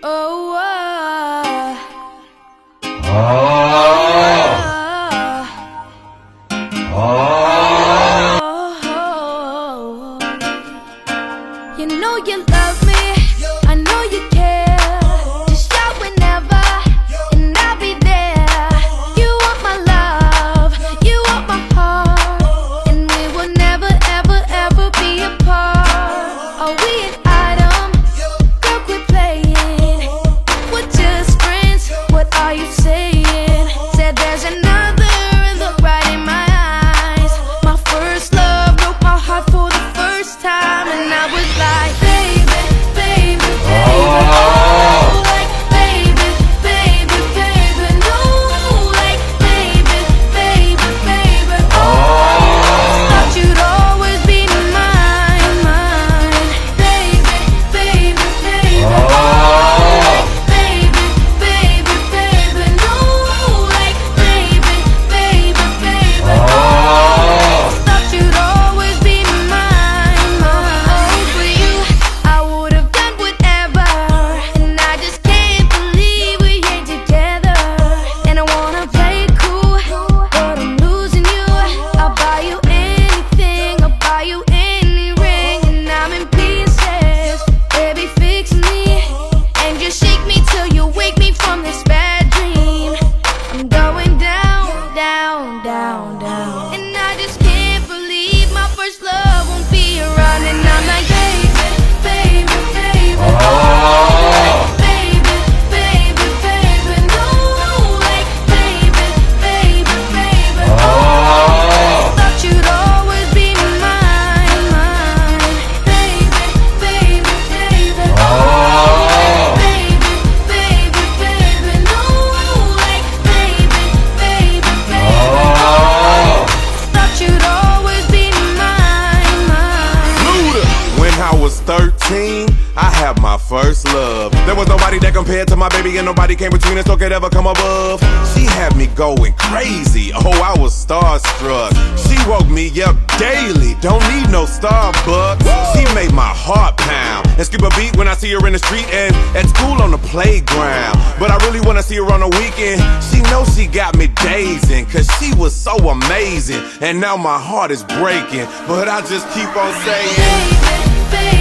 Oh, you know you love me, I know you care. Just shout whenever, and I'll be there. You want my love, you want my heart, and we will never, ever, ever be apart. Are we an item? Girl, quit playing. We're just friends, what are you saying? Said there's another, look right in my eyes. My first love broke my heart for the first time, and I was like, baby, baby, baby, oh, like baby, baby, baby, no, like baby, baby, baby, oh, thought you'd always be mine, mine, baby, baby, baby, oh, like baby, baby, baby, no, like baby, baby, baby, oh, thought you'd always be mine, mine. For you, I would've done whatever, and I just can't believe we ain't together. And I wanna play it cool, but I'm losing you. I'll buy you anything, I'll buy you any ring, and I'm in pieces. Baby, fix me, and just shake me till you wake me from this bad dream. I'm going down, down, down, down, and I just can't believe my first love won't be around. And I'm like, baby, baby, baby, oh, baby, baby, baby, no, like baby, baby, baby, oh, thought you'd always be mine, mine, baby, baby, baby, oh, baby, baby, baby, no, like baby, baby, baby, oh, thought you'd always be mine, mine. Luda. When I was 13, I had my first love. There was nobody that compared to my baby, and nobody came between us or could ever come above. She had me going crazy, oh, I was starstruck. She woke me up daily, don't need no Starbucks. She made my heart pound and skip a beat when I see her in the street and at school on the playground. But I really wanna see her on the weekend. She knows she got me dazing, cause she was so amazing. And now my heart is breaking, but I just keep on saying, Baby, baby.